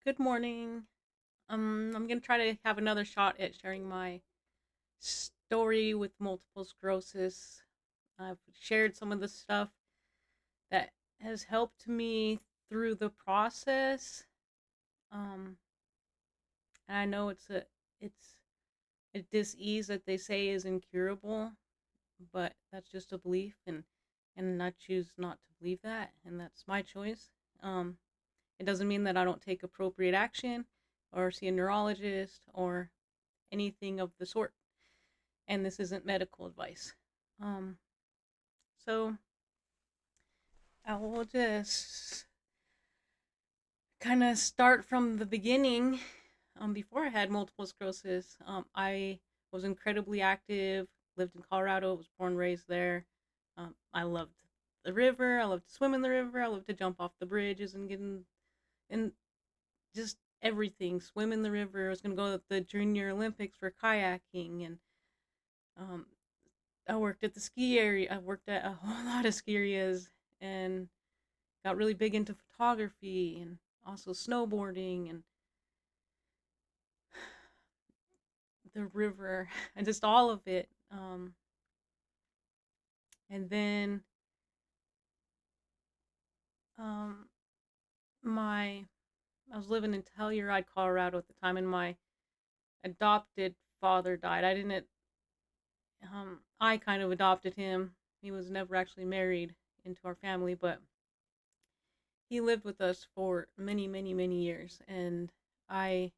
Good morning. I'm gonna try to have another shot at sharing my story with multiple sclerosis. I've shared some of the stuff that has helped me through the process. Um, and I know it's a disease that they say is incurable, but that's just a belief, and I choose not to believe that, and that's my choice. Um, it doesn't mean that I don't take appropriate action or see a neurologist or anything of the sort. And this isn't medical advice. Um, so I will just kind of start from the beginning. Before I had multiple sclerosis, I was incredibly active, lived in Colorado, was born and raised there. I loved the river. I loved to swim in the river. I loved to jump off the bridges and get in just everything. Swim in the river. I was going to go to the Junior Olympics for kayaking, and um, I worked at the ski area. I worked at a whole lot of ski areas and got really big into photography and also snowboarding and the river and just all of it. And then um, my I was living in Telluride, Colorado at the time, and my adopted father died. I kind of adopted him. He was never actually married into our family, but he lived with us for many, many, many years, and I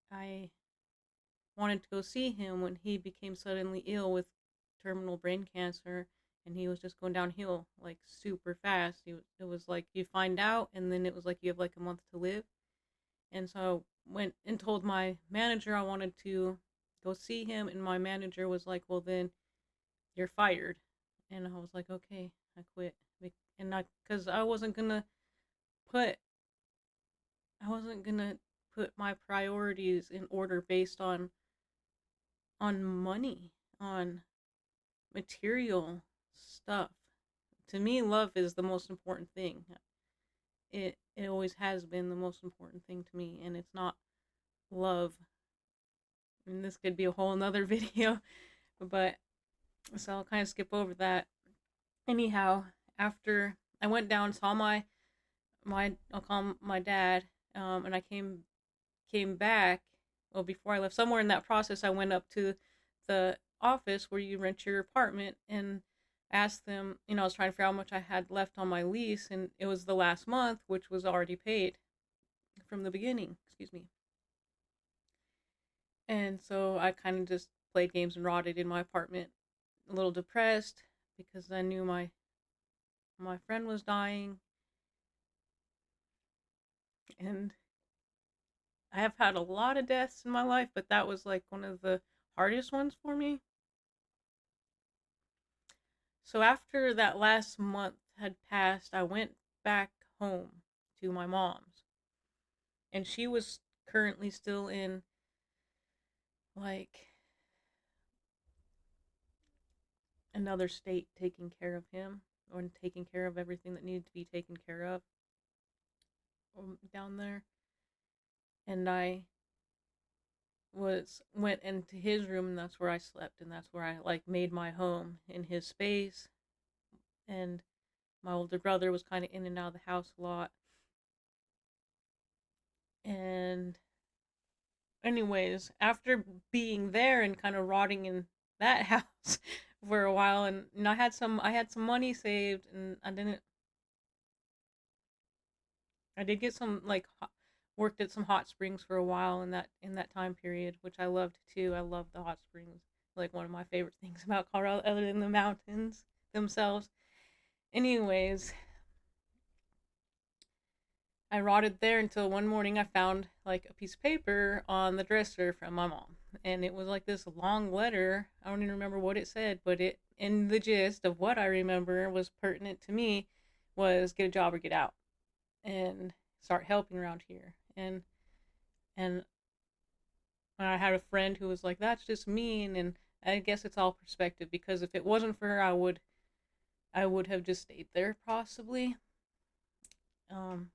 I wanted to go see him when he became suddenly ill with terminal brain cancer, and he was just going downhill like super fast. It was like you find out, and then it was like you have like a month to live. And so I went and told my manager I wanted to go see him, and my manager was like, "Well, then you're fired." And I was like, "Okay, I quit." And I, because put I wasn't gonna put my priorities in order based on money, on material stuff. To me, love is the most important thing. It always has been the most important thing to me, and it's not love. And this could be a whole nother video, but so I'll kind of skip over that. Anyhow, after I went down, saw my I'll call him my dad, and I came back. Well, before I left, somewhere in that process, I went up to the office where you rent your apartment and asked them, I was trying to figure out how much I had left on my lease, and it was the last month, which was already paid from the beginning. Excuse me. And so I kind of just played games and rotted in my apartment, a little depressed because I knew my friend was dying, and I have had a lot of deaths in my life, but that was like one of the hardest ones for me. So after that last month had passed, I went back home to my mom's. And she was currently still in like another state taking care of him or taking care of everything that needed to be taken care of down there. And I was went into his room, and that's where I slept, and that's where I like made my home in his space. And my older brother was kind of in and out of the house a lot. And anyways, after being there and kind of rotting in that house for a while, and I had some money saved, and I did get some like worked at some hot springs for a while in that time period, which I loved too. I love the hot springs. Like one of my favorite things about Colorado, other than the mountains themselves. Anyways, I rotted there until one morning I found like a piece of paper on the dresser from my mom. And it was like this long letter. I don't even remember what it said, but it in the gist of what I remember was pertinent to me was get a job or get out and start helping around here. And I had a friend who was like, "That's just mean," and I guess it's all perspective because if it wasn't for her, I would have just stayed there possibly. Um,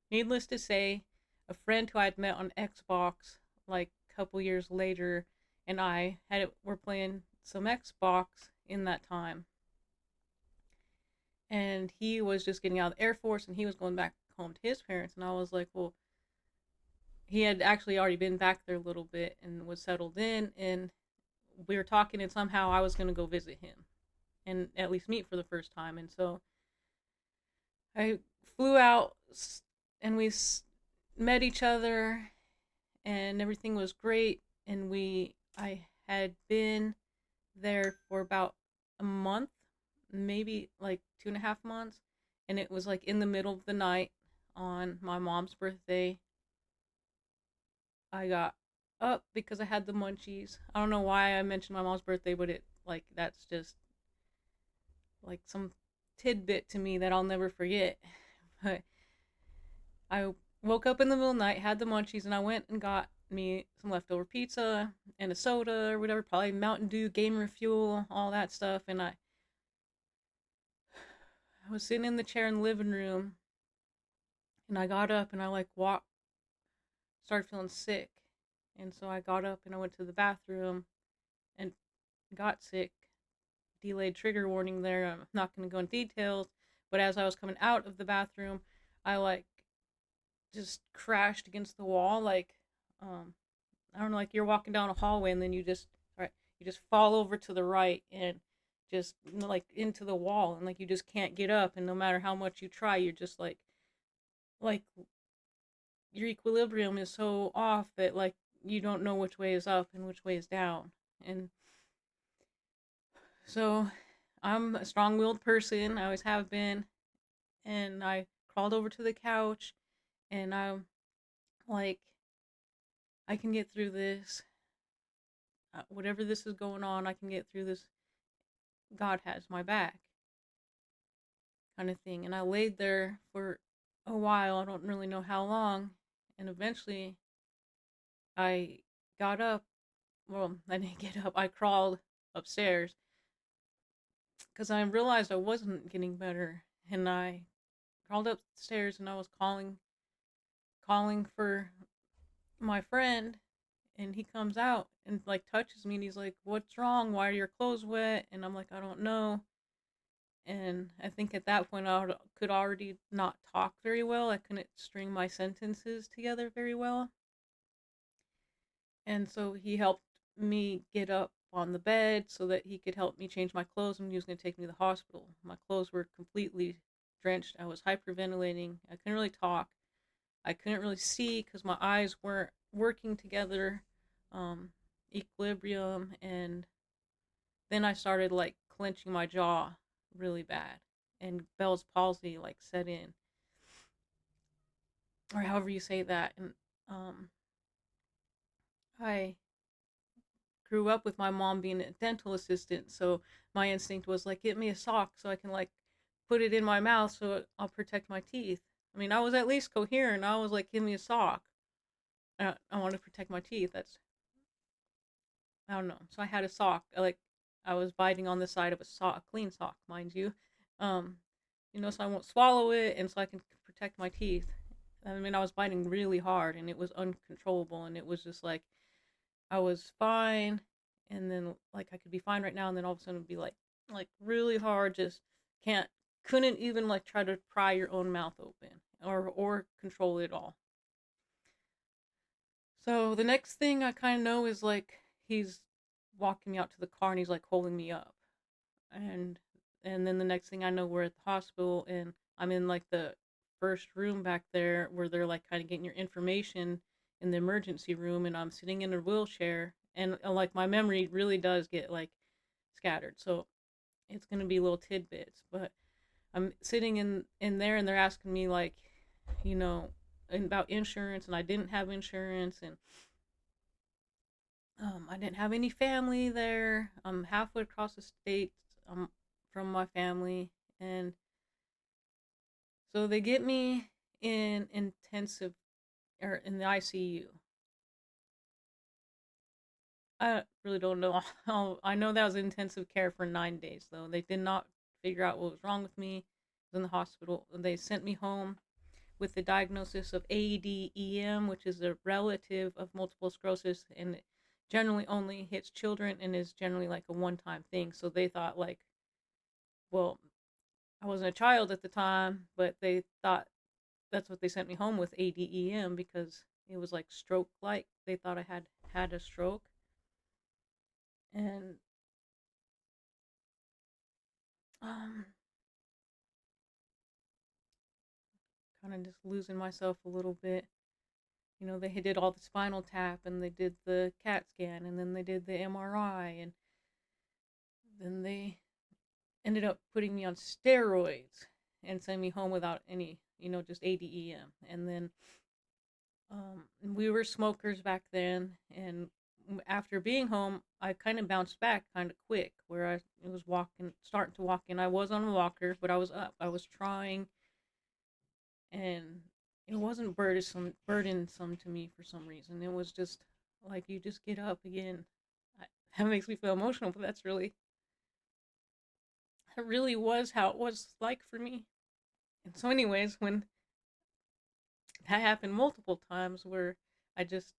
Needless to say, a friend who I'd met on Xbox like a couple years later, and I were playing some Xbox in that time, and he was just getting out of the Air Force and he was going back home to his parents, and I was like, well, he had actually already been back there a little bit and was settled in, and we were talking, and somehow I was going to go visit him and at least meet for the first time. And so I flew out, and we met each other, and everything was great. And I had been there for about a month, maybe like 2.5 months, and it was like in the middle of the night on my mom's birthday. I got up because I had the munchies. I don't know why I mentioned my mom's birthday, but it like that's just like some tidbit to me that I'll never forget. But I woke up in the middle of the night, had the munchies, and I went and got me some leftover pizza and a soda or whatever, probably Mountain Dew, Gamer Fuel, all that stuff. And I was sitting in the chair in the living room, and I got up and I like started feeling sick. And so I got up and I went to the bathroom and got sick. Delayed trigger warning there. I'm not going to go in details, but as I was coming out of the bathroom, I like just crashed against the wall. Like, I don't know, like you're walking down a hallway and then you just fall over to the right and just like into the wall, and like you just can't get up, and no matter how much you try, you're just like your equilibrium is so off that like you don't know which way is up and which way is down. And so I'm a strong-willed person. I always have been, and I crawled over to the couch, and I'm like, I can get through this. Whatever this is going on, I can get through this. God has my back, kind of thing. And I laid there for a while. I don't really know how long. And eventually I got up. Well, I didn't get up. I crawled upstairs because I realized I wasn't getting better. And I crawled upstairs and I was calling for my friend, and he comes out and like touches me and he's like, "What's wrong? Why are your clothes wet?" And I'm like, "I don't know." And I think at that point could already not talk very well. I couldn't string my sentences together very well. And so he helped me get up on the bed so that he could help me change my clothes when he was going to take me to the hospital. My clothes were completely drenched. I was hyperventilating. I couldn't really talk. I couldn't really see because my eyes weren't working together, equilibrium, and then I started like clenching my jaw really bad, and Bell's palsy like set in, or however you say that. And um, I grew up with my mom being a dental assistant, so my instinct was like, get me a sock so I can like put it in my mouth so I'll protect my teeth. I mean, I was at least coherent. I was like, give me a sock. I want to protect my teeth. That's I don't know. So I had a sock. I was biting on the side of a sock, a clean sock, mind you. Um, so I won't swallow it, and so I can protect my teeth. I mean, I was biting really hard, and it was uncontrollable, and it was just like I was fine, and then like I could be fine right now, and then all of a sudden it'd be like really hard, just can't, couldn't even like try to pry your own mouth open or control it all. So the next thing I kind of know is like he's walking me out to the car and he's like holding me up, and then the next thing I know we're at the hospital and I'm in like the first room back there where they're like kind of getting your information in the emergency room, and I'm sitting in a wheelchair, and like my memory really does get like scattered, so it's gonna be little tidbits, but I'm sitting in there and they're asking me like, you know, about insurance, and I didn't have insurance, and I didn't have any family there. I'm halfway across the state from my family, and so they get me in intensive or in the ICU. I really don't know. I know that was intensive care for 9 days, though. They did not figure out what was wrong with me. in the hospital. They sent me home with the diagnosis of ADEM, which is a relative of multiple sclerosis, and it generally only hits children and is generally like a one-time thing. So they thought like, well, I wasn't a child at the time, but they thought that's what they sent me home with, ADEM, because it was like stroke like. They thought I had a stroke. And um kind of just losing myself a little bit. They did all the spinal tap and they did the CAT scan and then they did the MRI and then they ended up putting me on steroids and sending me home without any, just ADEM. And then we were smokers back then, and after being home, I kind of bounced back kind of quick, where I was starting to walk in. I was on a walker, but I was up. I was trying, and it wasn't burdensome to me for some reason. It was just like you just get up again. That makes me feel emotional, but that really was how it was like for me. And so, anyways, when that happened multiple times, where I just,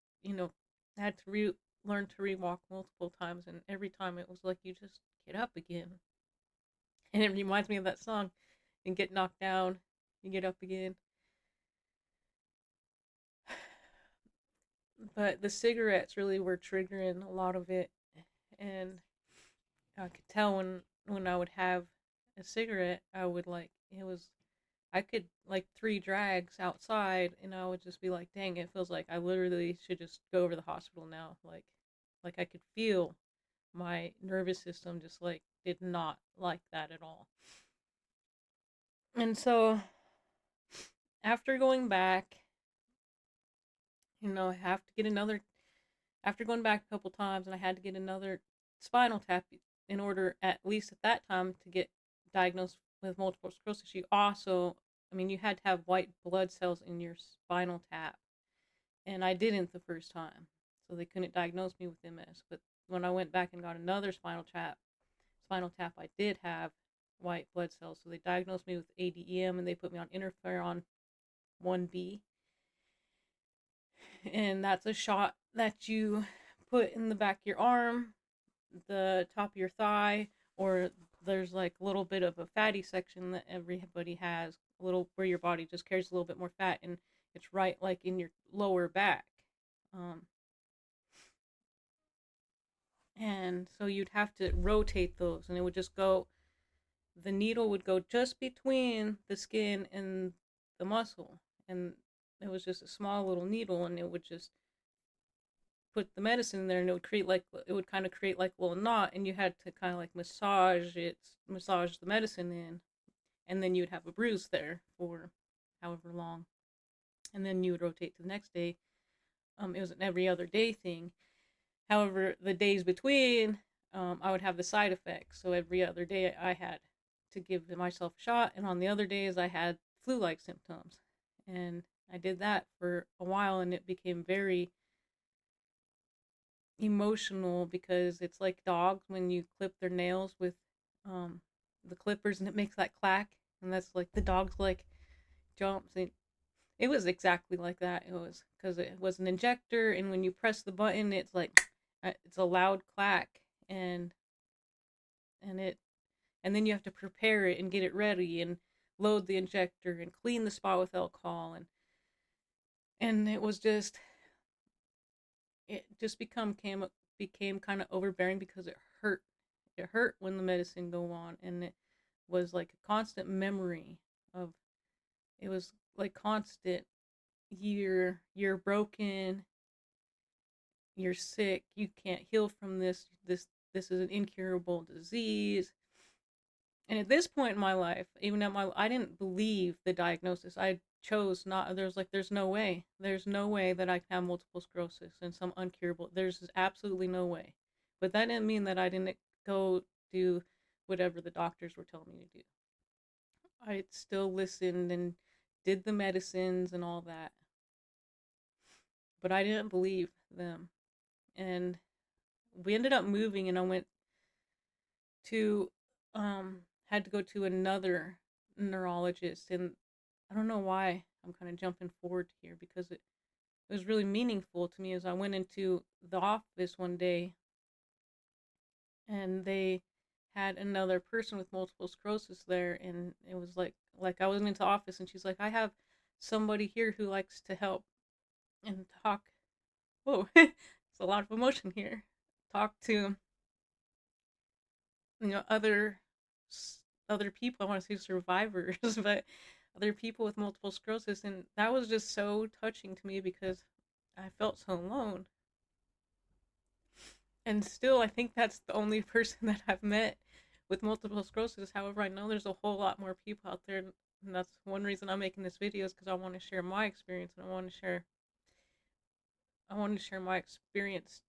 had to learn to rewalk multiple times, and every time it was like you just get up again. And it reminds me of that song, and get knocked down, you get up again. But the cigarettes really were triggering a lot of it, and I could tell when I would have a cigarette, I would like it was I could like 3 drags outside, and I would just be like, dang, it feels like I literally should just go over to the hospital now. Like I could feel my nervous system just like did not like that at all. And so after going back, I have to get another. After going back a couple times, and I had to get another spinal tap in order, at least at that time, to get diagnosed with multiple sclerosis. You had to have white blood cells in your spinal tap, and I didn't the first time, so they couldn't diagnose me with MS. But when I went back and got another spinal tap, I did have white blood cells, so they diagnosed me with ADEM and they put me on Interferon 1B, and that's a shot that you put in the back of your arm, the top of your thigh, or there's like a little bit of a fatty section that everybody has, a little where your body just carries a little bit more fat, and it's right like in your lower back. Um, and so you'd have to rotate those, and it would just go, the needle would go just between the skin and the muscle, and it was just a small little needle, and it would just put the medicine in there, and it would kind of create like a little knot, and you had to kind of like massage the medicine in, and then you would have a bruise there for however long, and then you would rotate to the next day. It was an every other day thing. However, the days between, I would have the side effects. So every other day I had to give myself a shot, and on the other days I had flu-like symptoms. And I did that for a while, and it became very emotional, because it's like dogs when you clip their nails with the clippers, and it makes that clack, and that's like the dog's like jumps. And it was exactly like that. It was because it was an injector, and when you press the button, it's like it's a loud clack, and it and then you have to prepare it and get it ready and load the injector and clean the spot with alcohol, and it just became kind of overbearing, because it hurt when the medicine go on, and it was like a constant memory of, it was like constant, you're broken, you're sick, you can't heal from this is an incurable disease. And at this point in my life, I didn't believe the diagnosis. I chose not. There's no way that I can have multiple sclerosis and some uncurable. There's absolutely no way. But that didn't mean that I didn't go do whatever the doctors were telling me to do. I still listened and did the medicines and all that. But I didn't believe them. And we ended up moving, and I went to had to go to another neurologist, and I don't know why I'm kind of jumping forward here because it was really meaningful to me as I went into the office one day and they had another person with multiple sclerosis there, and it was like I was into the office and she's like, I have somebody here who likes to help and talk. Whoa, it's a lot of emotion here. Talk to other other people. I want to say survivors, but other people with multiple sclerosis, and that was just so touching to me because I felt so alone. And still, I think that's the only person that I've met with multiple sclerosis. However, I know there's a whole lot more people out there, and that's one reason I'm making this video is because I want to share my experience, and I want to share my experience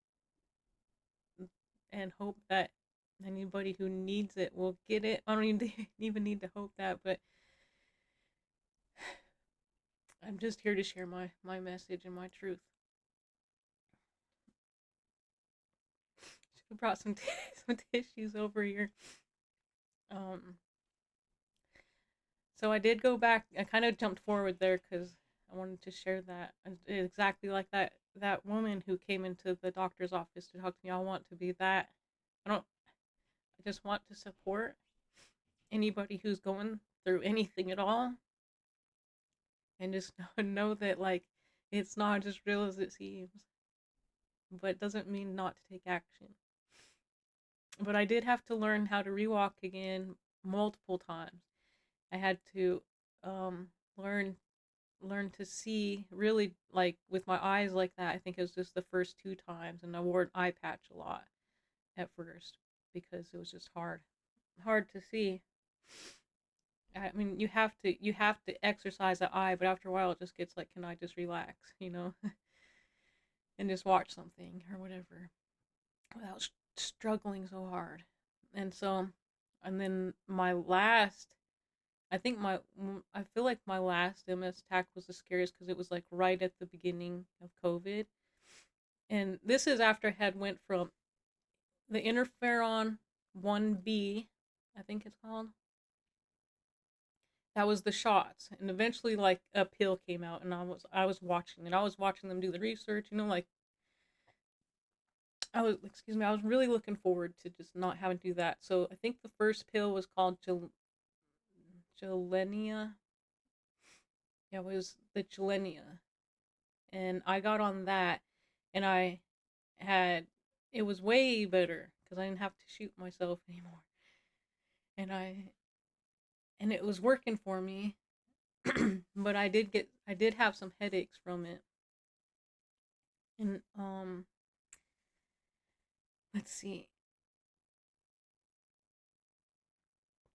and hope that anybody who needs it will get it. I don't even need to hope that, but I'm just here to share my message and my truth. Should have brought some some tissues over here. So I did go back. I kind of jumped forward there because I wanted to share that exactly like that woman who came into the doctor's office to talk to me. I want to be that. I don't. I just want to support anybody who's going through anything at all, and just know that like it's not as real as it seems, but it doesn't mean not to take action. But I did have to learn how to rewalk again multiple times. I had to learn to see really like with my eyes like that. I think it was just the first 2 times, and I wore an eye patch a lot at first because it was just hard to see. I mean, you have to exercise the eye, but after a while it just gets like, can I just relax, and just watch something or whatever without struggling so hard. And so, and then my last, I feel like my last MS attack was the scariest because it was like right at the beginning of COVID. And this is after I had went from the Interferon 1B, I think it's called. That was the shots. And eventually like a pill came out, and I was watching and I was watching them do the research, like I was really looking forward to just not having to do that. So I think the first pill was called Gelenia. Yeah, it was the Gelenia. And I got on that, and it was way better because I didn't have to shoot myself anymore. And it was working for me, but I did have some headaches from it. And let's see.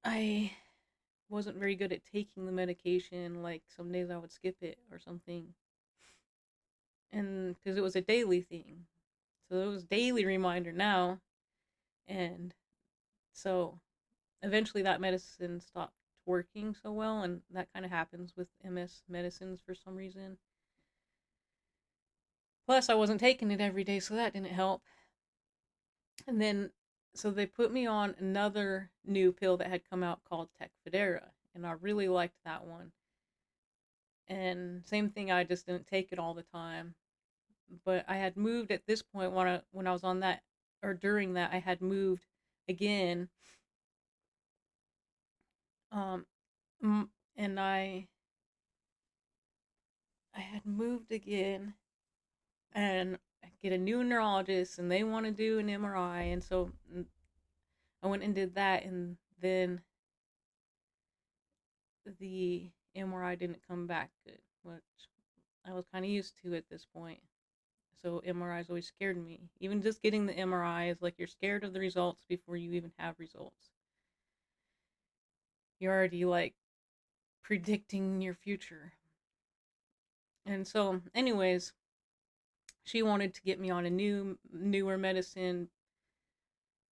I wasn't very good at taking the medication. Like some days I would skip it or something. And because it was a daily thing. So it was a daily reminder now. And so eventually that medicine stopped working so well, and that kind of happens with MS medicines for some reason. Plus, I wasn't taking it every day, so that didn't help. And then, so they put me on another new pill that had come out called Federa, and I really liked that one. And same thing, I just didn't take it all the time. But I had moved at this point when I was on that, or during that, I had moved again. And I had moved again, and I get a new neurologist, and they want to do an MRI, and so I went and did that, and then the MRI didn't come back good, which I was kind of used to at this point. So MRIs always scared me. Even just getting the MRI is like you're scared of the results before you even have results. You're already like predicting your future. And so, anyways, she wanted to get me on a newer medicine,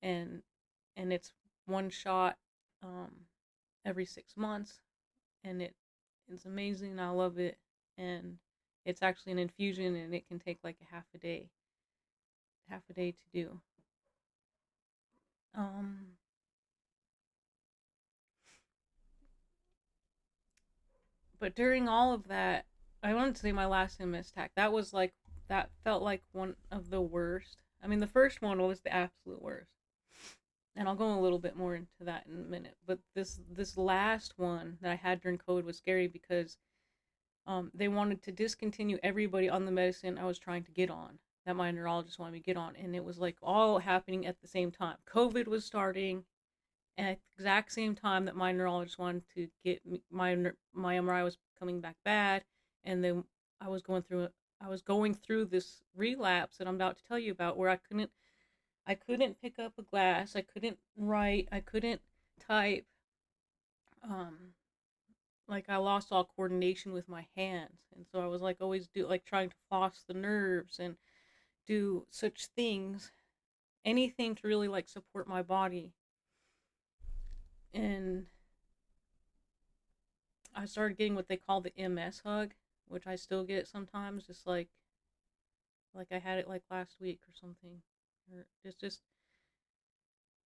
and it's one shot every 6 months, and it's amazing. I love it, and it's actually an infusion, and it can take like half a day to do. But during all of that, I wanted to say my last MS attack. That felt like one of the worst. I mean, the first one was the absolute worst, and I'll go a little bit more into that in a minute. But this last one that I had during COVID was scary because they wanted to discontinue everybody on the medicine I was trying to get on, that my neurologist wanted me to get on, and it was like all happening at the same time. COVID was starting, and at the exact same time that my neurologist wanted to get me, my MRI was coming back bad, and then I was going through this relapse that I'm about to tell you about, where I couldn't pick up a glass, I couldn't write, I couldn't type, um like I lost all coordination with my hands, and so I was like always trying to floss the nerves and do such things, anything to really like support my body. And I started getting what they call the MS hug, which I still get sometimes, just like I had it like last week or something. Or just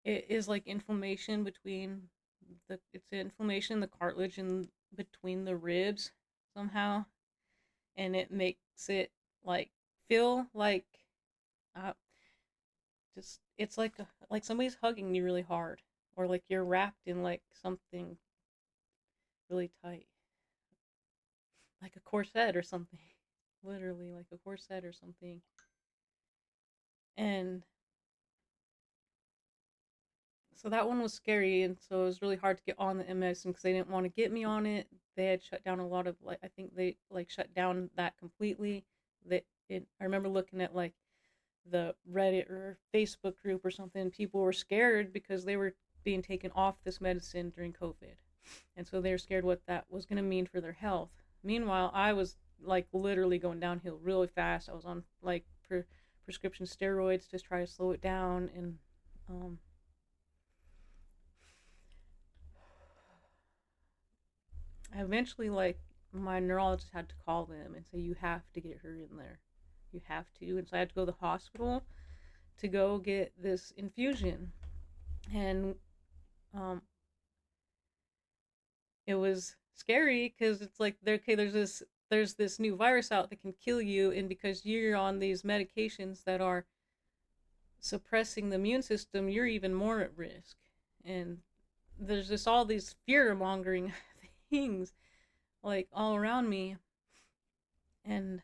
it is like inflammation between it's inflammation in the cartilage and between the ribs somehow, and it makes it like feel like uh, just it's like somebody's hugging you really hard, or like you're wrapped in like something really tight, like a corset or something. Literally like a corset or something. And so that one was scary, and so it was really hard to get on the medicine because they didn't want to get me on it. They had shut down a lot of like, I think they like shut down that completely. I remember looking at like the Reddit or Facebook group or something. People were scared because they were being taken off this medicine during COVID, and so they were scared what that was going to mean for their health. Meanwhile, I was like literally going downhill really fast. I was on like prescription steroids to try to slow it down, and um, I eventually, like, my neurologist had to call them and say, you have to get her in there. You have to. And so I had to go to the hospital to go get this infusion. And um, it was scary because it's like, okay, there's this new virus out that can kill you. And because you're on these medications that are suppressing the immune system, you're even more at risk. And there's just all these fear mongering things like all around me. And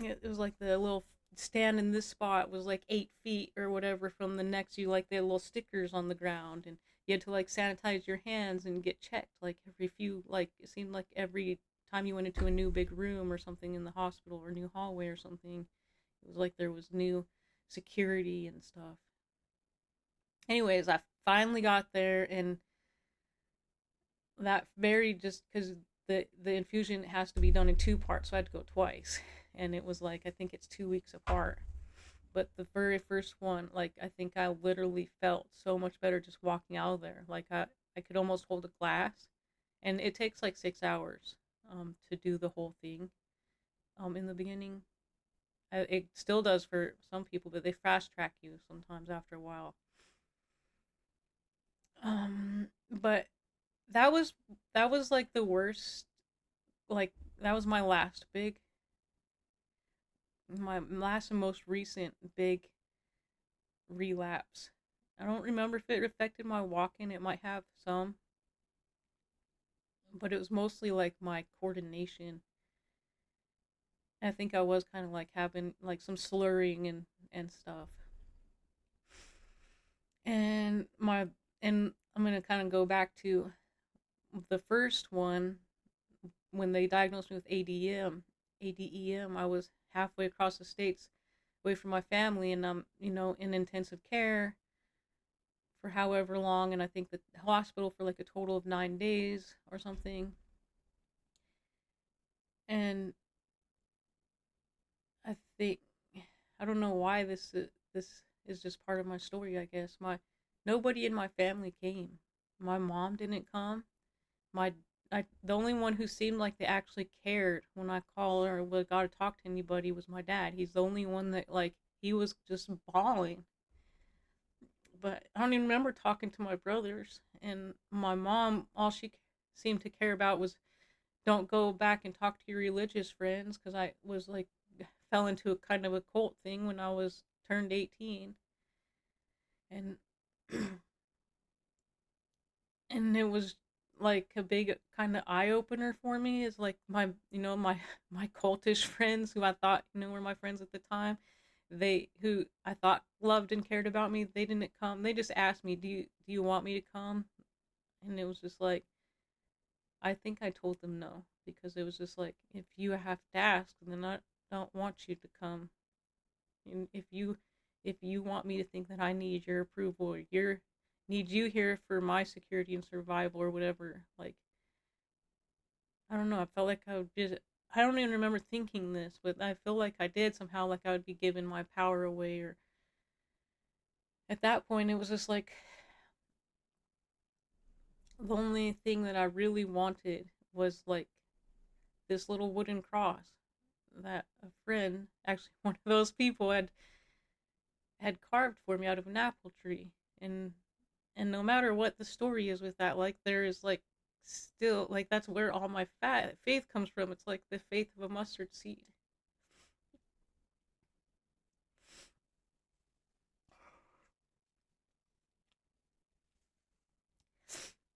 it was like the little stand in this spot was like 8 feet or whatever from the next. You like they had little stickers on the ground, and you had to like sanitize your hands and get checked like every few, like it seemed like every time you went into a new big room or something in the hospital or new hallway or something, it was like there was new security and stuff. Anyways, I finally got there, and that varied just because the infusion has to be done in two parts, so I had to go twice, and it was like I think it's 2 weeks apart. But the very first one, like I think I literally felt so much better just walking out of there. Like I could almost hold a glass, and it takes like 6 hours to do the whole thing in the beginning. It still does for some people, but they fast track you sometimes after a while. But that was like the worst. Like that was my last and most recent big relapse. I don't remember if it affected my walking. It might have some, but it was mostly like my coordination. I think I was kind of like having like some slurring and stuff. And I'm gonna kind of go back to the first one when they diagnosed me with ADM. ADEM. I was halfway across the states, away from my family, and I'm in intensive care for however long, and I think the hospital for like a total of 9 days or something. And I think I don't know why this is just part of my story. I guess my nobody in my family came. My mom didn't come. My the only one who seemed like they actually cared when I called or got to talk to anybody was my dad. He's the only one that like he was just bawling. But I don't even remember talking to my brothers. And my mom, all she seemed to care about was don't go back and talk to your religious friends, because I was like, fell into a kind of a cult thing when I was turned 18. And and it was like a big kind of eye opener for me, is like my, my cultish friends who I thought, were my friends at the time, they who I thought loved and cared about me, they didn't come. They just asked me, do you want me to come? And it was just like, I think I told them no, because it was just like, if you have to ask, then I don't want you to come. And if you want me to think that I need your approval, or need you here for my security and survival or whatever, like, I don't know, I felt like I would just, I don't even remember thinking this, but I feel like I did somehow, like I would be giving my power away. Or at that point it was just like, the only thing that I really wanted was like this little wooden cross that a friend, actually one of those people, had carved for me out of an apple tree. And no matter what the story is with that, like, there is like, still, like, that's where all my faith comes from. It's like the faith of a mustard seed.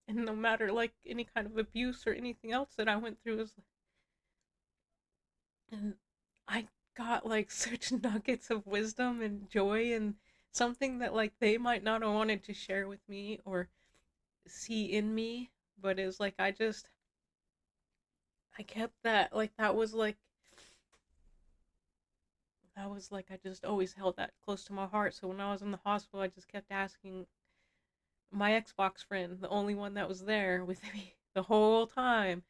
And no matter like any kind of abuse or anything else that I went through, is, and I got like such nuggets of wisdom and joy, and something that like they might not have wanted to share with me or see in me, but it's like, I kept that, like, that was like I just always held that close to my heart. So when I was in the hospital, I just kept asking my Xbox friend, the only one that was there with me the whole time,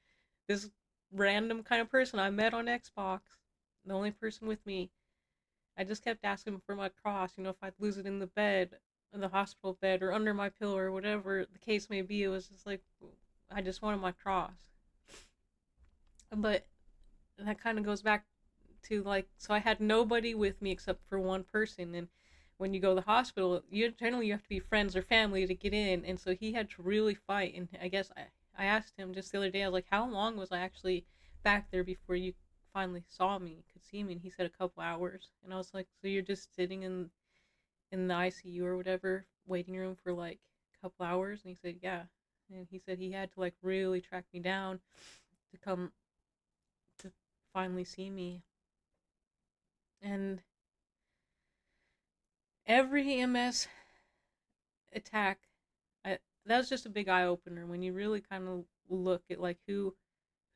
this random kind of person I met on Xbox, the only person with me, I just kept asking for my cross, if I'd lose it in the bed, in the hospital bed, or under my pillow, or whatever the case may be. It was just like, I just wanted my cross. But that kind of goes back to, like, so I had nobody with me except for one person. And when you go to the hospital, you have to be friends or family to get in. And so he had to really fight. And I guess I asked him just the other day, I was like, how long was I actually back there before you finally could see me? And he said a couple hours. And I was like, so you're just sitting in the ICU or whatever, waiting room for like a couple hours? And he said, yeah. And he said he had to like really track me down to come to finally see me. And every EMS attack, that was just a big eye opener when you really kind of look at like who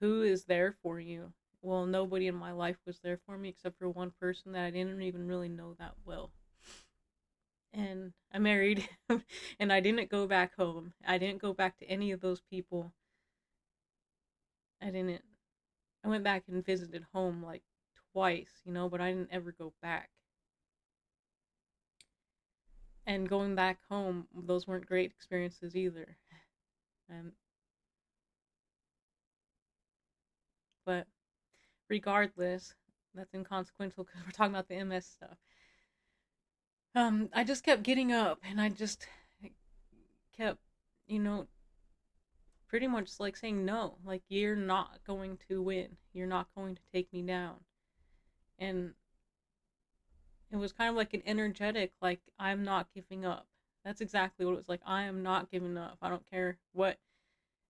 is there for you. Well, nobody in my life was there for me except for one person that I didn't even really know that well. And I married him, and I didn't go back home. I didn't go back to any of those people. I didn't. I went back and visited home like twice, but I didn't ever go back. And going back home, those weren't great experiences either. Um, but regardless, that's inconsequential because we're talking about the MS stuff. I just kept getting up, and I just kept, you know, pretty much like saying no. Like, you're not going to win. You're not going to take me down. And it was kind of like an energetic, like, I'm not giving up. That's exactly what it was like. I am not giving up. I don't care what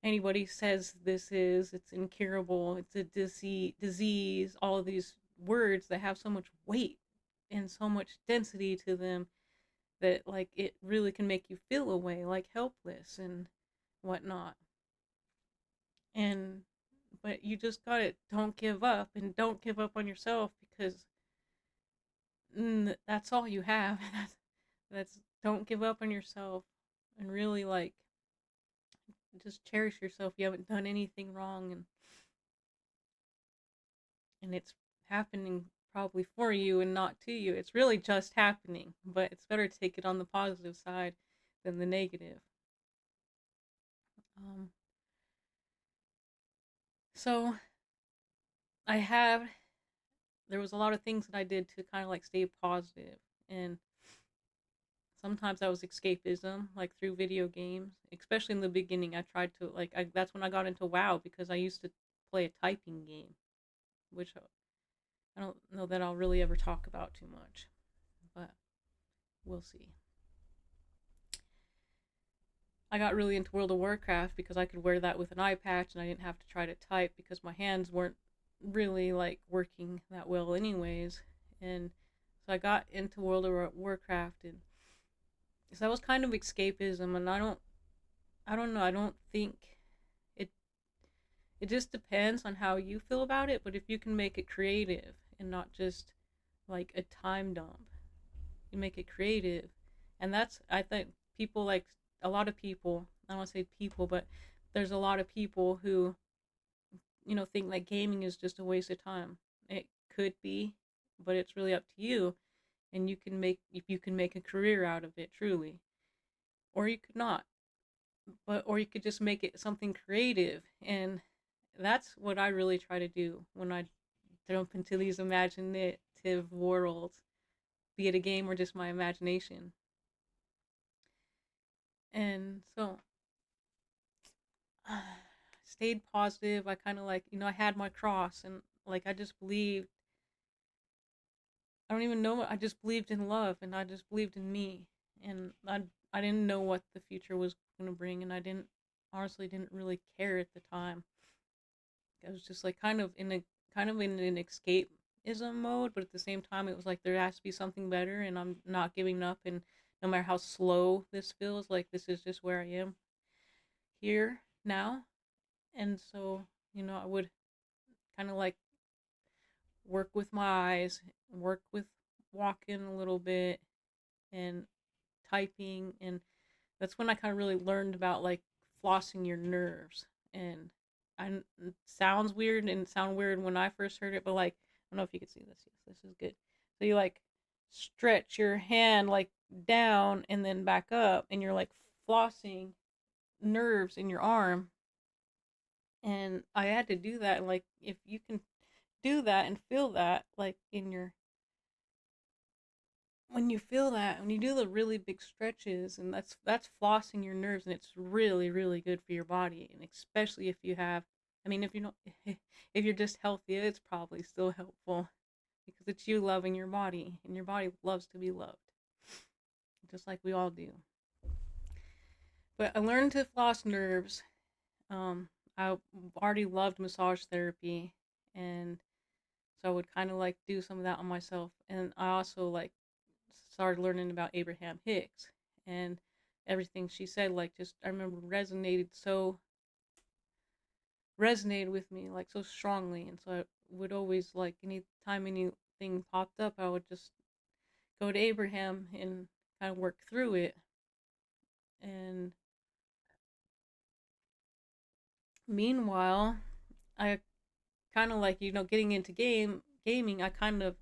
anybody says this is. It's incurable. It's a disease. All of these words that have so much weight and so much density to them, that like it really can make you feel a way, like helpless and whatnot. And but you just gotta, don't give up, and don't give up on yourself, because that's all you have. That's don't give up on yourself, and really like just cherish yourself. You haven't done anything wrong, and it's happening probably for you and not to you. It's really just happening, but it's better to take it on the positive side than the negative. Um, so I have, there was a lot of things that I did to kind of like stay positive. And Sometimes that was escapism, like through video games. Especially in the beginning, I tried to that's when I got into WoW because I used to play a typing game, which I don't know that I'll really ever talk about too much, but we'll see. I got really into World of Warcraft because I could wear that with an eye patch and I didn't have to try to type because my hands weren't really like working that well anyways. And so I got into World of Warcraft, and so that was kind of escapism. And I don't know, I don't think it it just depends on how you feel about it, but if you can make it creative and not just like a time dump, you make it creative. And that's, I think, people like, a lot of people, I don't want to say people, but there's a lot of people who, think that gaming is just a waste of time. It could be, but it's really up to you. And you can make, if you can make a career out of it, truly. Or you could not. Or you could just make it something creative. And that's what I really try to do when I jump into these imaginative worlds, be it a game or just my imagination. And so stayed positive. I kind of like, I had my cross, and like I just believed. I don't even know what, I just believed in love, and I just believed in me, and I didn't know what the future was going to bring, and I didn't, honestly didn't really care at the time. I was just like kind of in an escapism mode, but at the same time it was like there has to be something better, and I'm not giving up. And no matter how slow this feels, like this is just where I am here now. And so, I would kind of like work with my eyes, work with walking a little bit, and typing. And that's when I kind of really learned about like flossing your nerves. And it sounds weird, and it sounded weird when I first heard it, but like, I don't know if you can see this. Yes, this is good. So you like stretch your hand like down and then back up, and you're like flossing nerves in your arm. And I had to do that. And like, if you can do that and feel that, like in your, when you feel that, when you do the really big stretches, and that's flossing your nerves, and it's really really good for your body. And especially if you have, I mean, if you don't, if you're just healthy, it's probably still helpful because it's you loving your body, and your body loves to be loved, just like we all do. But I learned to floss nerves. I already loved massage therapy, and so I would kind of like do some of that on myself. And I also like started learning about Abraham Hicks, and everything she said, like, just, I remember resonated with me like so strongly. And so I would always, like, anytime anything popped up, I would just go to Abraham and kind of work through it. And meanwhile, I kind of like, getting into gaming, I kind of,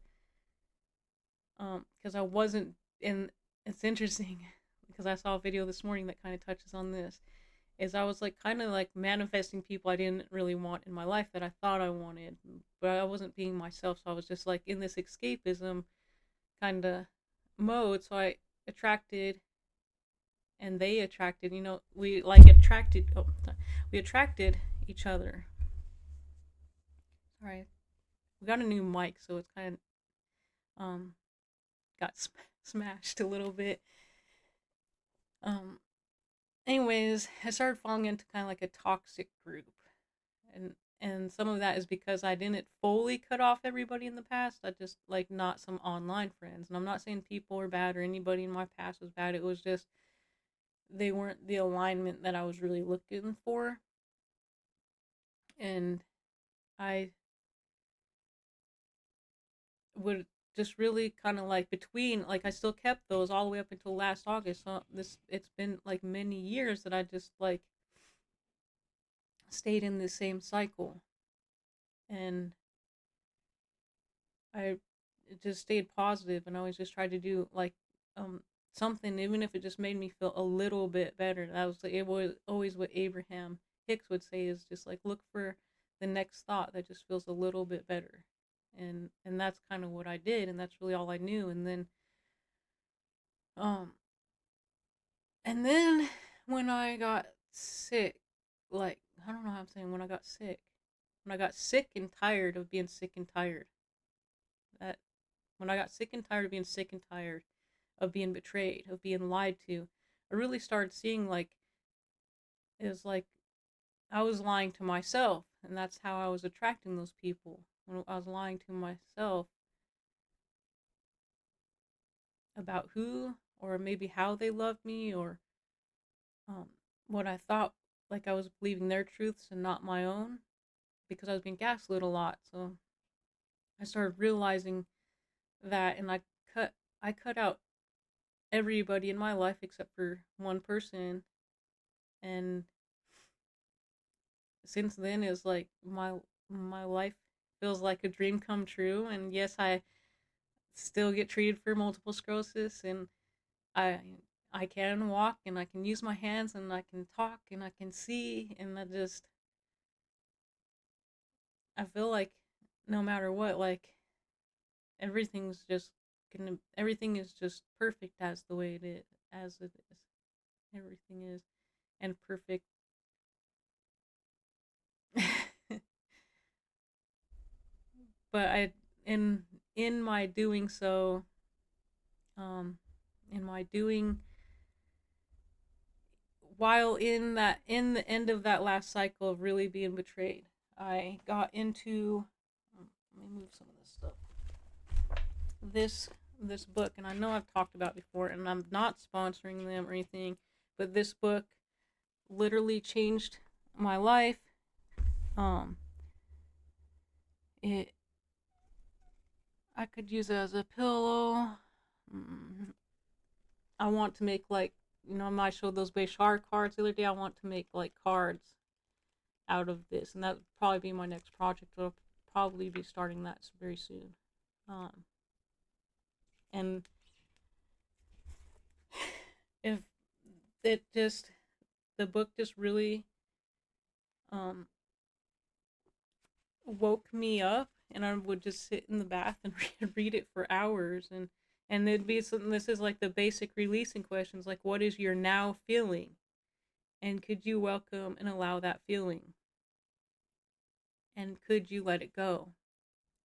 because I wasn't in, it's interesting because I saw a video this morning that kind of touches on this, is I was like kind of like manifesting people I didn't really want in my life that I thought I wanted, but I wasn't being myself. So I was just like in this escapism kind of mode. So I attracted, and they attracted, we like attracted, oh, we attracted each other. Sorry, we got a new mic, so it's kind of, got smashed a little bit. Um, anyways, I started falling into kind of like a toxic group, and some of that is because I didn't fully cut off everybody in the past. I just, like, not some online friends. And I'm not saying people are bad or anybody in my past was bad. It was just they weren't the alignment that I was really looking for. And I would just really kind of like, between, like, I still kept those all the way up until last August. So it's been like many years that I just like stayed in the same cycle. And I just stayed positive, and I always just tried to do like, um something, even if it just made me feel a little bit better. That was, like, it was always what Abraham Hicks would say, is just like, look for the next thought that just feels a little bit better. And that's kind of what I did, and that's really all I knew. And then, um And then when I got sick, like, I don't know how I'm saying, when I got sick and tired of being sick and tired, that when I got sick and tired of being sick and tired of being betrayed, of being lied to, I really started seeing like it was like I was lying to myself, and that's how I was attracting those people. When I was lying to myself about who or maybe how they loved me, or um, what I thought, like I was believing their truths and not my own, because I was being gaslit a lot. So I started realizing that, and cut I cut out everybody in my life except for one person, and since then is like my life feels like a dream come true. And yes, I still get treated for multiple sclerosis, and I I can walk, and I can use my hands, and I can talk, and I can see, and I feel like no matter what, like everything's just everything is just perfect as the way it is, as it is. Everything is and perfect. But in in my doing so, um, in my doing while in the end of that last cycle of really being betrayed, I got into let me move some of this stuff. This this book, and I know I've talked about it before, and I'm not sponsoring them or anything, but this book literally changed my life. Um, it I could use it as a pillow. Mm, I want to make like I showed those Bashar cards the other day. I want to make like cards out of this, and that would probably be my next project. I'll probably be starting that very soon. Um, and if it just the book just really um, woke me up, and I would just sit in the bath and read it for hours, and it'd be something. This is like the basic releasing questions, like what is your now feeling, and could you welcome and allow that feeling, and could you let it go?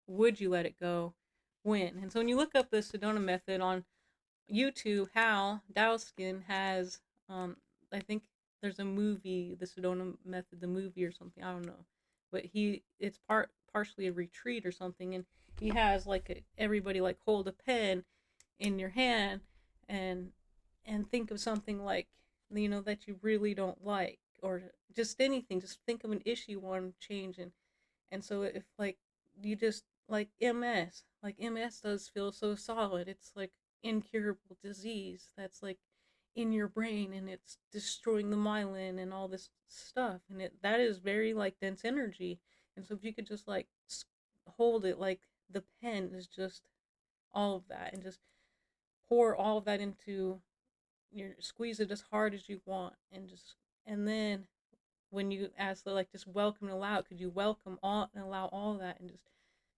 Would you let it go? When? And so when you look up the Sedona Method on YouTube, Hal Dowskin has, I think there's a movie, the Sedona Method, the movie or something. I don't know, but it's partially a retreat or something, and he has like everybody like hold a pen in your hand, and think of something like that you really don't like, or just anything. Just think of an issue you want to change, and so if like you just like MS does feel so solid. It's like incurable disease that's like in your brain, and it's destroying the myelin and all this stuff, and that is very like dense energy. And so if you could just like hold it like the pen is just all of that, and just pour all of that into your squeeze it as hard as you want, and then when you ask like just welcome and allow it, could you welcome all and allow all that, and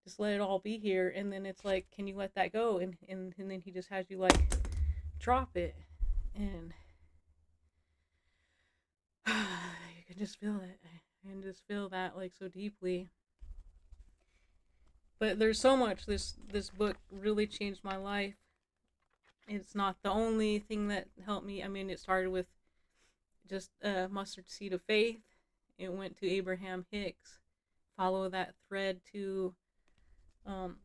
just let it all be here. And then it's like, can you let that go? And then he just has you like drop it, and you can just feel it, and just feel that like so deeply. But there's so much. This book really changed my life. It's not the only thing that helped me. I mean, it started with just a mustard seed of faith. It went to Abraham Hicks. Follow that thread to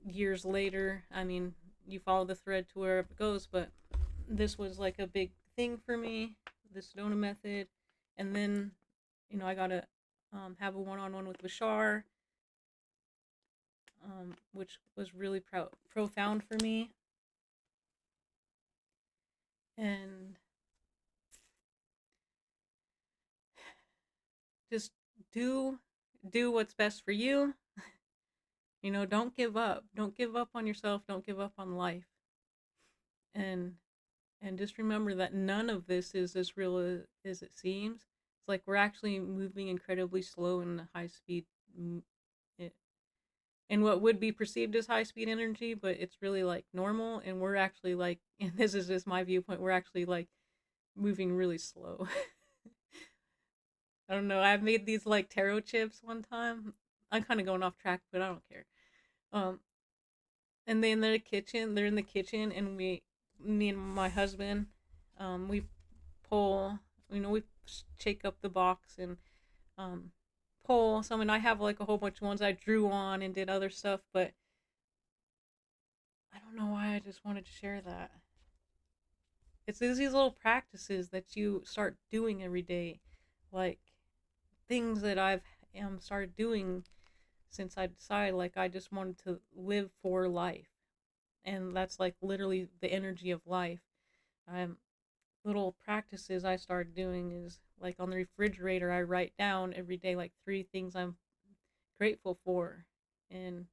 years later. I mean, you follow the thread to wherever it goes, but this was like a big thing for me, the Sedona Method. And then, I got to have a one-on-one with Bashar, which was really profound for me. And just do what's best for you. Don't give up. Don't give up on yourself. Don't give up on life. And just remember that none of this is as real as it seems. It's like we're actually moving incredibly slow in high speed, in what would be perceived as high speed energy, but it's really like normal. And we're actually like, and this is just my viewpoint, we're actually like moving really slow. I don't know. I made these like taro chips one time. I'm kind of going off track, but I don't care. Um, and then they're in the kitchen, and me and my husband, we pull, we shake up the box and um, pull some. And I have like a whole bunch of ones I drew on and did other stuff, but I don't know why I just wanted to share that. It's these little practices that you start doing every day, like things that I've started doing since I decided like I just wanted to live for life, and that's like literally the energy of life. Um, Little practices I started doing is like on the refrigerator I write down every day like 3 things I'm grateful for, and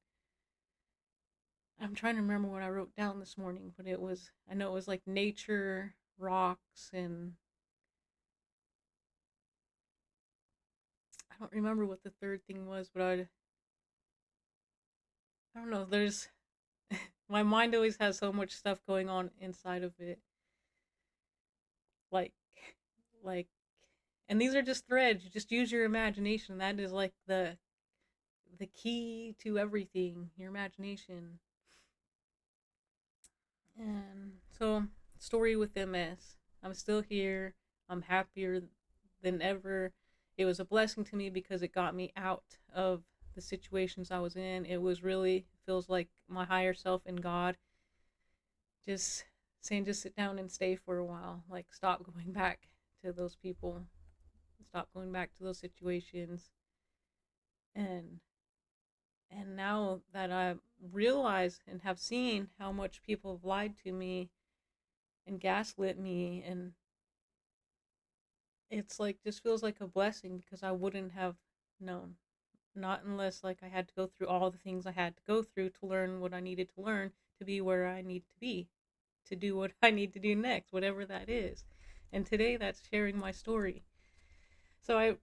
I'm trying to remember what I wrote down this morning, but I know it was like nature, rocks, and I don't remember what the third thing was, but I don't know. There's my mind always has so much stuff going on inside of it, like like and these are just threads. You just use your imagination. That is like the key to everything, your imagination. And so, story with MS. I'm still here. I'm happier than ever. It was a blessing to me because it got me out of the situations I was in. It was really feels like my higher self and God just saying, just sit down and stay for a while. Like, stop going back to those people, stop going back to those situations. And now that I realize and have seen how much people have lied to me and gaslit me, and it's like just feels like a blessing because I wouldn't have known, not unless like I had to go through all the things I had to go through to learn what I needed to learn to be where I need to be, to do what I need to do next, whatever that is. And today that's sharing my story. So I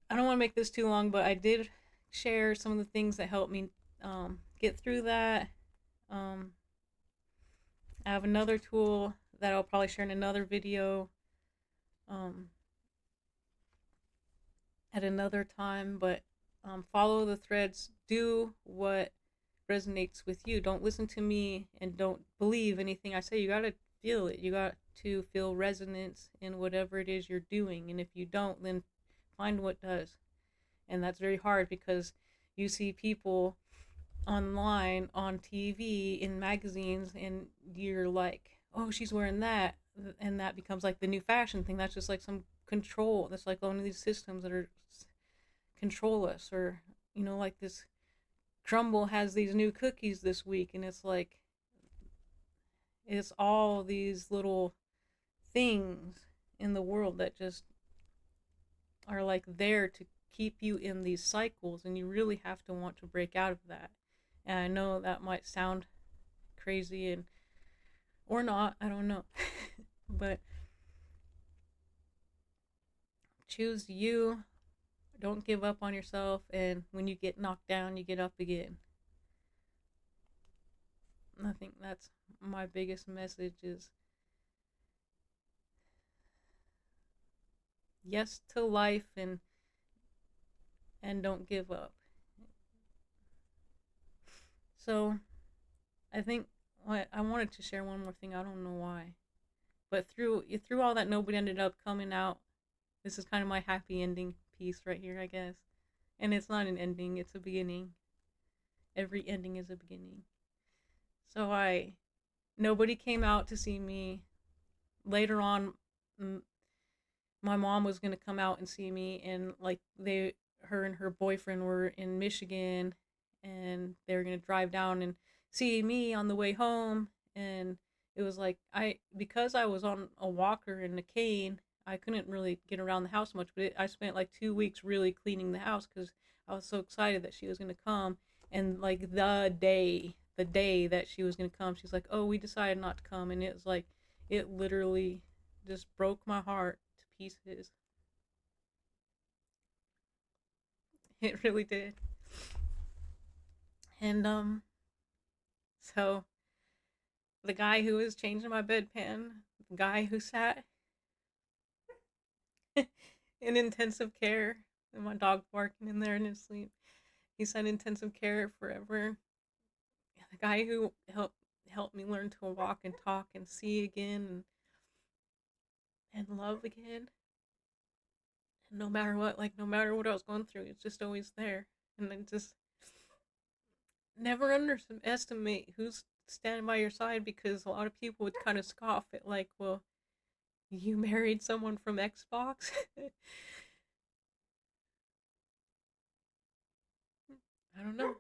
don't want to make this too long, but I did share some of the things that helped me get through that. um, I have another tool that I'll probably share in another video um, at another time, but follow the threads. Do what resonates with you. Don't listen to me and don't believe anything I say. You got to feel it. You got to feel resonance in whatever it is you're doing. And if you don't, then find what does. And that's very hard because you see people online, on TV, in magazines, and you're like, oh, she's wearing that. And that becomes like the new fashion thing. That's just like some control. That's like one of these systems that are control us. Or, like this Crumble has these new cookies this week, and it's like, it's all these little things in the world that just are like there to keep you in these cycles, and you really have to want to break out of that. And I know that might sound crazy, and or not, I don't know. But choose you. Don't give up on yourself, and when you get knocked down, you get up again. I think that's my biggest message is yes to life, and don't give up. So I think what I wanted to share one more thing. I don't know why, but through all that, nobody ended up coming out. This is kind of my happy ending piece right here, I guess. And it's not an ending; it's a beginning. Every ending is a beginning. So nobody came out to see me. Later on, my mom was gonna come out and see me, and like her and her boyfriend were in Michigan, and they were gonna drive down and see me on the way home. And it was like because I was on a walker and a cane, I couldn't really get around the house much. But I spent like 2 weeks really cleaning the house because I was so excited that she was gonna come. And like the day that she was gonna come, she's like, "Oh, we decided not to come," and it was like it literally just broke my heart to pieces. It really did. And so the guy who was changing my bedpan, the guy who sat in intensive care, and my dog barking in there in his sleep. He said intensive care forever. The guy who helped me learn to walk and talk and see again and love again. And no matter what, like no matter what I was going through, it's just always there. And then just never underestimate who's standing by your side, because a lot of people would kind of scoff at like, well, you married someone from Xbox. I don't know.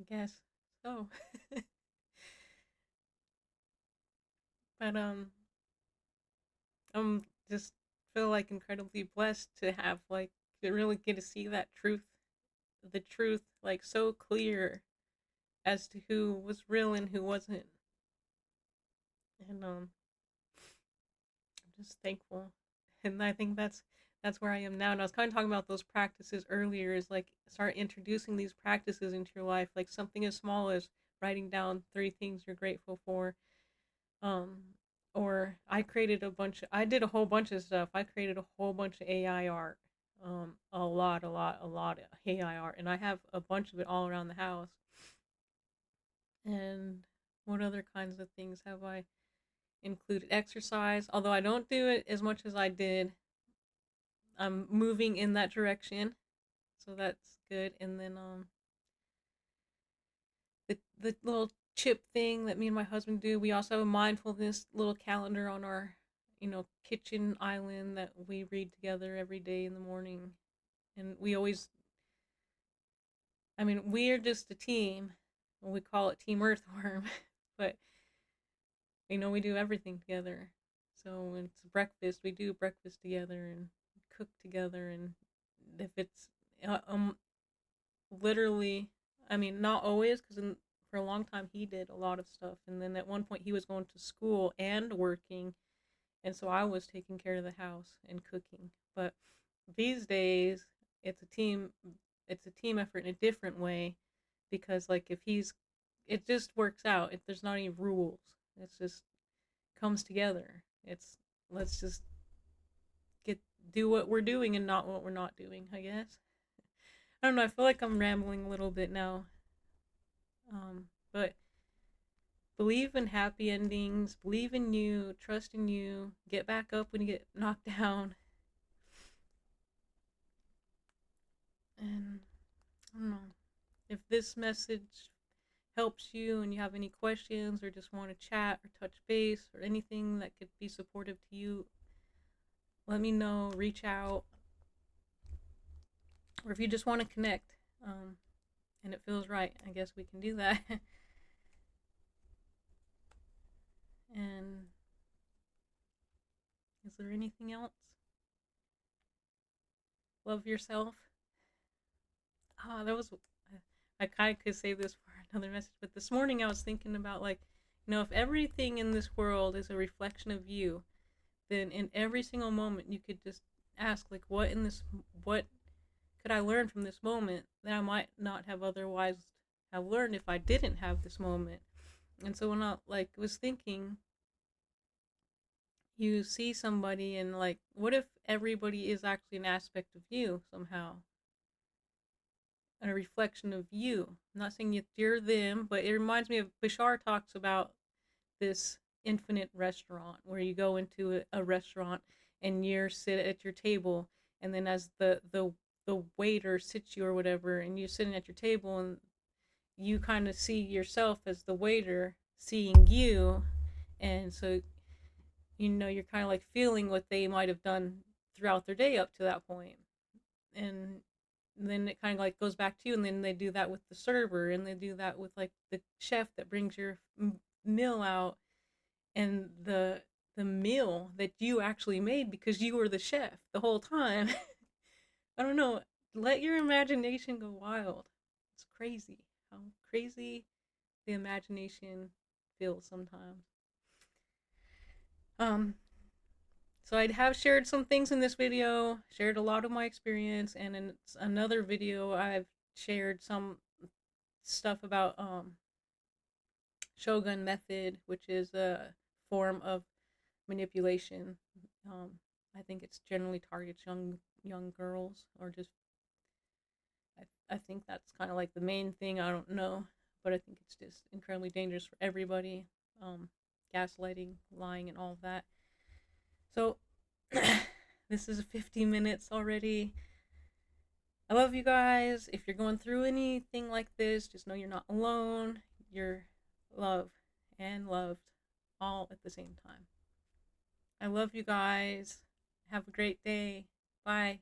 I guess so. But I'm just feel like incredibly blessed to have like to really get to see that truth, the truth like so clear as to who was real and who wasn't. And I'm just thankful. And I think that's where I am now. And I was kind of talking about those practices earlier, is like start introducing these practices into your life, like something as small as writing down 3 things you're grateful for. Um, or I did a whole bunch of stuff. I created a whole bunch of AI art. A lot of AI art. And I have a bunch of it all around the house. And what other kinds of things have I included? Exercise, although I don't do it as much as I did. I'm moving in that direction, so that's good. And then the little chip thing that me and my husband do. We also have a mindfulness little calendar on our, kitchen island that we read together every day in the morning. And we always, I mean, we're just a team. We call it Team Earthworm, but we do everything together. So when it's breakfast, we do breakfast together and cook together. And if it's uh, um literally, I mean, not always, because for a long time he did a lot of stuff, and then at one point he was going to school and working, and so I was taking care of the house and cooking. But these days, it's a team. It's a team effort in a different way, because like if he's, it just works out. If there's not any rules, it's just comes together. It's let's just get do what we're doing and not what we're not doing. I guess. I don't know. I feel like I'm rambling a little bit now. But believe in happy endings, believe in you, trust in you, get back up when you get knocked down. And I don't know. If this message helps you and you have any questions or just want to chat or touch base or anything that could be supportive to you, let me know, reach out. Or if you just want to connect, and it feels right, I guess we can do that. And is there anything else? Love yourself. That was. I kind of could save this for another message, but this morning I was thinking about like, if everything in this world is a reflection of you, then in every single moment you could just ask like, what could I learn from this moment that I might not have otherwise have learned if I didn't have this moment. And so when I like was thinking, you see somebody and like, what if everybody is actually an aspect of you somehow? A reflection of you. I'm not saying you're them, but it reminds me of Bashar talks about this infinite restaurant where you go into a restaurant and you're sit at your table, and then as the waiter sits you or whatever, and you're sitting at your table and you kind of see yourself as the waiter seeing you, and so you're kind of like feeling what they might have done throughout their day up to that point. And then it kind of like goes back to you, and then they do that with the server, and they do that with like the chef that brings your meal out, and the meal that you actually made because you were the chef the whole time. I don't know, let your imagination go wild. It's crazy how crazy the imagination feels sometimes. um so I have shared some things in this video, shared a lot of my experience, and in another video I've shared some stuff about Shogun Method, which is a form of manipulation. I think it's generally targets young girls, or just I think that's kind of like the main thing. I don't know, but I think it's just incredibly dangerous for everybody. Um, Gaslighting, lying, and all of that. So this is 50 minutes already. I love you guys. If you're going through anything like this, just know you're not alone. You're loved and loved all at the same time. I love you guys. Have a great day. Bye.